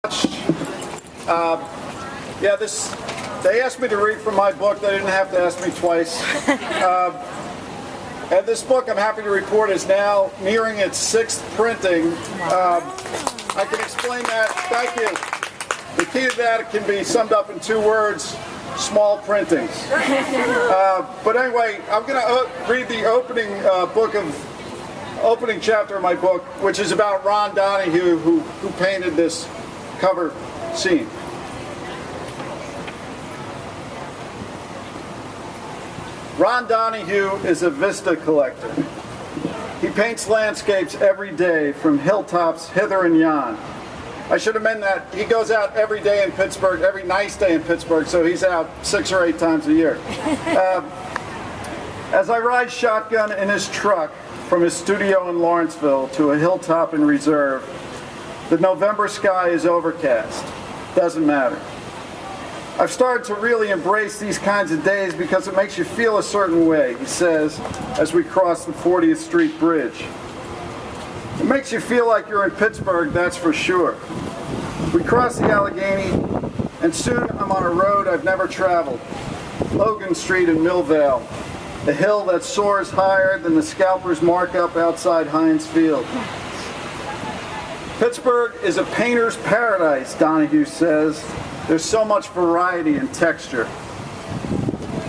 They asked me to read from my book. They didn't have to ask me twice. And this book, I'm happy to report, is now nearing its 6th printing. I can explain that. Thank you. The key to that can be summed up in 2 words: small printings. But anyway, I'm going to read the opening chapter of my book, which is about Ron Donahue, who painted this cover scene. Ron Donahue is a vista collector. He paints landscapes every day from hilltops hither and yon. I should amend that. He goes out every day in Pittsburgh, every nice day in Pittsburgh, so he's out 6 or 8 times a year. As I ride shotgun in his truck from his studio in Lawrenceville to a hilltop in Reserve, the November sky is overcast. Doesn't matter. I've started to really embrace these kinds of days because it makes you feel a certain way, he says, as we cross the 40th Street Bridge. It makes you feel like you're in Pittsburgh, that's for sure. We cross the Allegheny, and soon I'm on a road I've never traveled, Logan Street in Millvale, a hill that soars higher than the scalper's markup outside Heinz Field. Pittsburgh is a painter's paradise, Donahue says. There's so much variety and texture.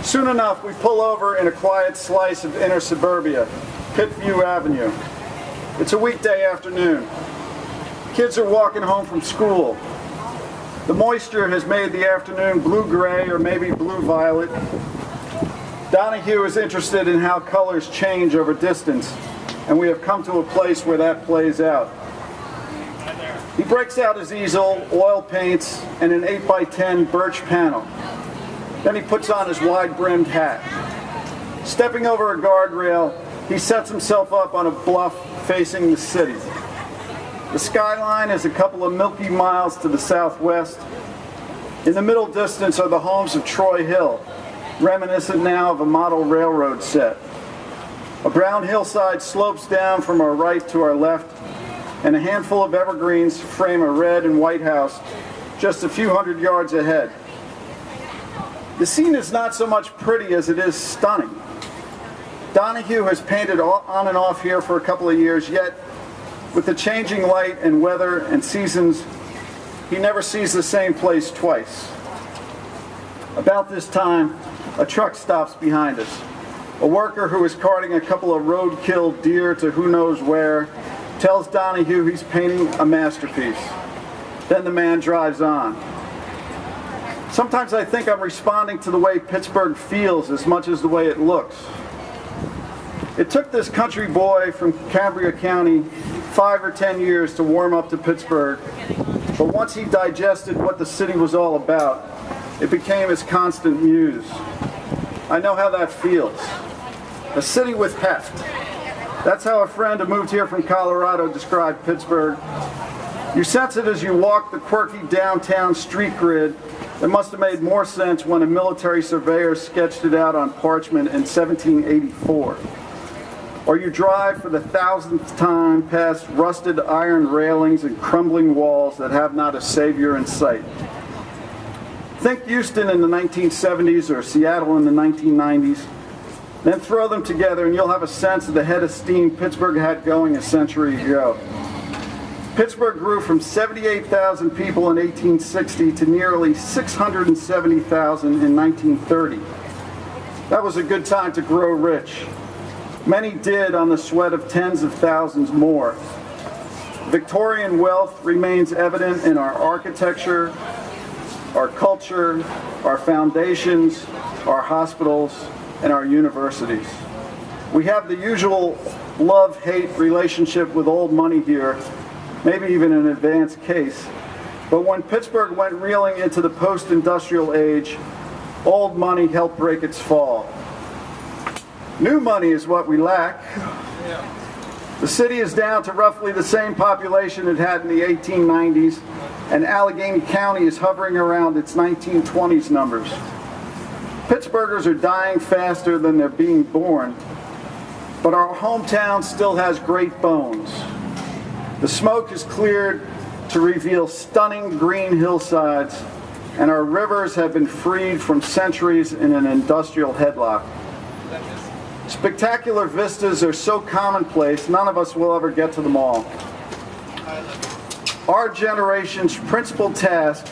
Soon enough, we pull over in a quiet slice of inner suburbia, Pittview Avenue. It's a weekday afternoon. Kids are walking home from school. The moisture has made the afternoon blue-gray or maybe blue-violet. Donahue is interested in how colors change over distance, and we have come to a place where that plays out. He breaks out his easel, oil paints, and an 8x10 birch panel. Then he puts on his wide-brimmed hat. Stepping over a guardrail, he sets himself up on a bluff facing the city. The skyline is a couple of milky miles to the southwest. In the middle distance are the homes of Troy Hill, reminiscent now of a model railroad set. A brown hillside slopes down from our right to our left, and a handful of evergreens frame a red and white house just a few hundred yards ahead. The scene is not so much pretty as it is stunning. Donahue has painted on and off here for a couple of years, yet with the changing light and weather and seasons, he never sees the same place twice. About this time, a truck stops behind us. A worker who is carting a couple of road-killed deer to who knows where tells Donahue he's painting a masterpiece. Then the man drives on. Sometimes I think I'm responding to the way Pittsburgh feels as much as the way it looks. It took this country boy from Cambria County 5 or 10 years to warm up to Pittsburgh, but once he digested what the city was all about, it became his constant muse. I know how that feels. A city with heft. That's how a friend who moved here from Colorado described Pittsburgh. You sense it as you walk the quirky downtown street grid that must have made more sense when a military surveyor sketched it out on parchment in 1784. Or you drive for the 1000th time past rusted iron railings and crumbling walls that have not a savior in sight. Think Houston in the 1970s or Seattle in the 1990s. Then throw them together and you'll have a sense of the head of steam Pittsburgh had going a century ago. Pittsburgh grew from 78,000 people in 1860 to nearly 670,000 in 1930. That was a good time to grow rich. Many did on the sweat of tens of thousands more. Victorian wealth remains evident in our architecture, our culture, our foundations, our hospitals, and our universities. We have the usual love-hate relationship with old money here, maybe even an advanced case. But when Pittsburgh went reeling into the post-industrial age, old money helped break its fall. New money is what we lack. The city is down to roughly the same population it had in the 1890s, and Allegheny County is hovering around its 1920s numbers. Pittsburghers are dying faster than they're being born, but our hometown still has great bones. The smoke has cleared, to reveal stunning green hillsides, and our rivers have been freed from centuries in an industrial headlock. Spectacular vistas are so commonplace, none of us will ever get to them all. Our generation's principal task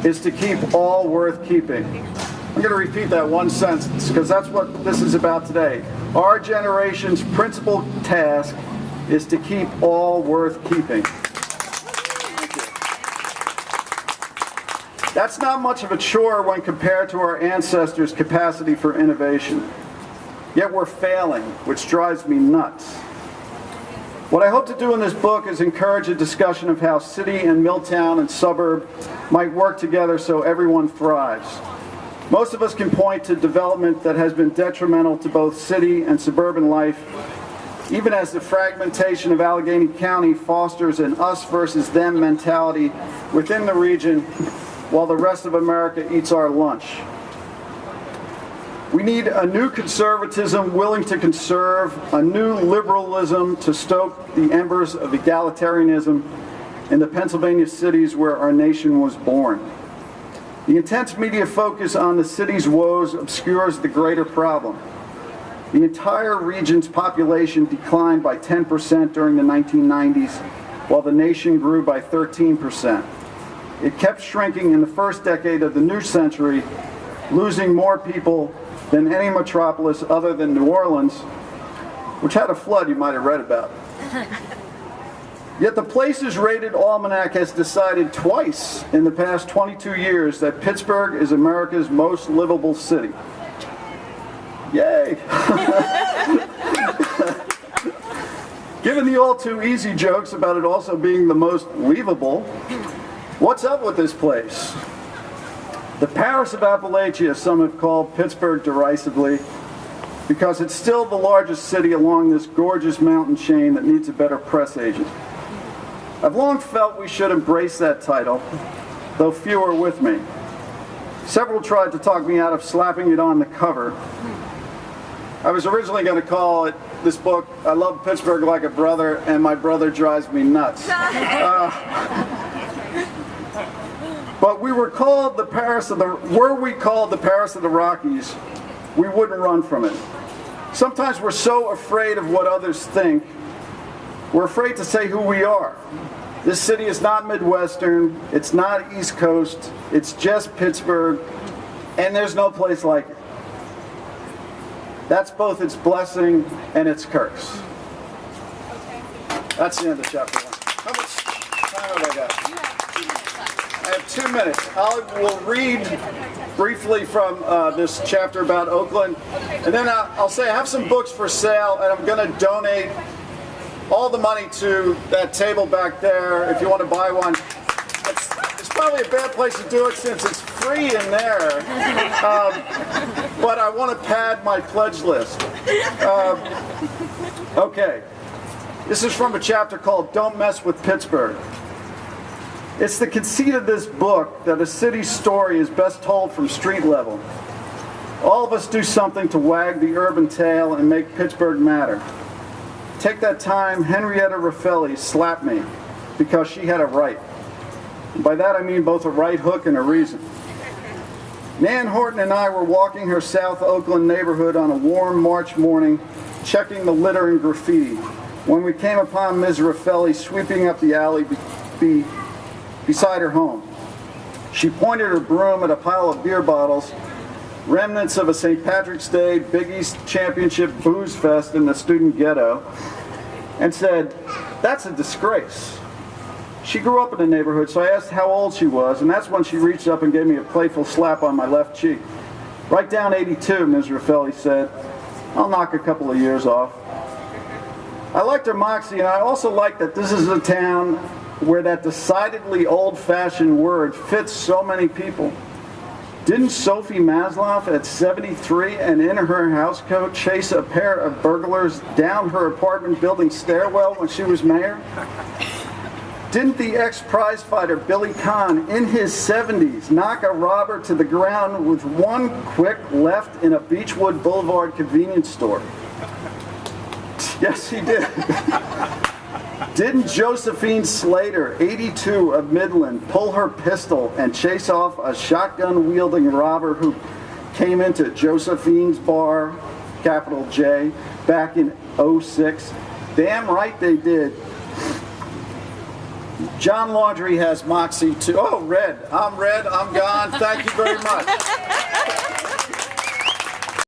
is to keep all worth keeping. I'm going to repeat that one sentence because that's what this is about today. Our generation's principal task is to keep all worth keeping. Thank you. That's not much of a chore when compared to our ancestors' capacity for innovation. Yet we're failing, which drives me nuts. What I hope to do in this book is encourage a discussion of how city and milltown and suburb might work together so everyone thrives. Most of us can point to development that has been detrimental to both city and suburban life, even as the fragmentation of Allegheny County fosters an us versus them mentality within the region while the rest of America eats our lunch. We need a new conservatism willing to conserve, a new liberalism to stoke the embers of egalitarianism in the Pennsylvania cities where our nation was born. The intense media focus on the city's woes obscures the greater problem. The entire region's population declined by 10% during the 1990s, while the nation grew by 13%. It kept shrinking in the first decade of the new century, losing more people than any metropolis other than New Orleans, which had a flood you might have read about. Yet the Places Rated Almanac has decided twice in the past 22 years that Pittsburgh is America's most livable city. Yay! Given the all too easy jokes about it also being the most leavable, what's up with this place? The Paris of Appalachia, some have called Pittsburgh derisively, because it's still the largest city along this gorgeous mountain chain that needs a better press agent. I've long felt we should embrace that title, though few are with me. Several tried to talk me out of slapping it on the cover. I was originally going to call this book, I Love Pittsburgh Like a Brother, and My Brother Drives Me Nuts. But were we called the Paris of the Rockies, we wouldn't run from it. Sometimes we're so afraid of what others think, we're afraid to say who we are. This city is not Midwestern, it's not East Coast, it's just Pittsburgh, and there's no place like it. That's both its blessing and its curse. That's the end of chapter 1. How much time have I got? I have 2 minutes. I will read briefly from this chapter about Oakland, and then I'll say I have some books for sale, and I'm going to donate all the money to that table back there if you want to buy one. It's probably a bad place to do it since it's free in there, but I want to pad my pledge list. Okay, this is from a chapter called Don't Mess with Pittsburgh. It's the conceit of this book that a city's story is best told from street level. All of us do something to wag the urban tail and make Pittsburgh matter. Take that time Henrietta Raffelli slapped me because she had a right. And by that I mean both a right hook and a reason. Nan Horton and I were walking her South Oakland neighborhood on a warm March morning, checking the litter and graffiti, when we came upon Ms. Raffelli sweeping up the alley beside her home. She pointed her broom at a pile of beer bottles, remnants of a St. Patrick's Day Big East Championship booze fest in the student ghetto, and said, "That's a disgrace." She grew up in the neighborhood, so I asked how old she was, and that's when she reached up and gave me a playful slap on my left cheek. "Write down 82, Ms. Raffelli said. I'll knock a couple of years off." I liked her moxie, and I also liked that this is a town where that decidedly old-fashioned word fits so many people. Didn't Sophie Maslow at 73 and in her housecoat chase a pair of burglars down her apartment building stairwell when she was mayor? Didn't the ex-prize fighter Billy Kahn in his 70s knock a robber to the ground with one quick left in a Beechwood Boulevard convenience store? Yes, he did. Didn't Josephine Slater, 82, of Midland, pull her pistol and chase off a shotgun-wielding robber who came into Josephine's bar, capital J, back in '06? Damn right they did. John Laundrie has Moxie too. Oh, Red. I'm Red. I'm gone. Thank you very much.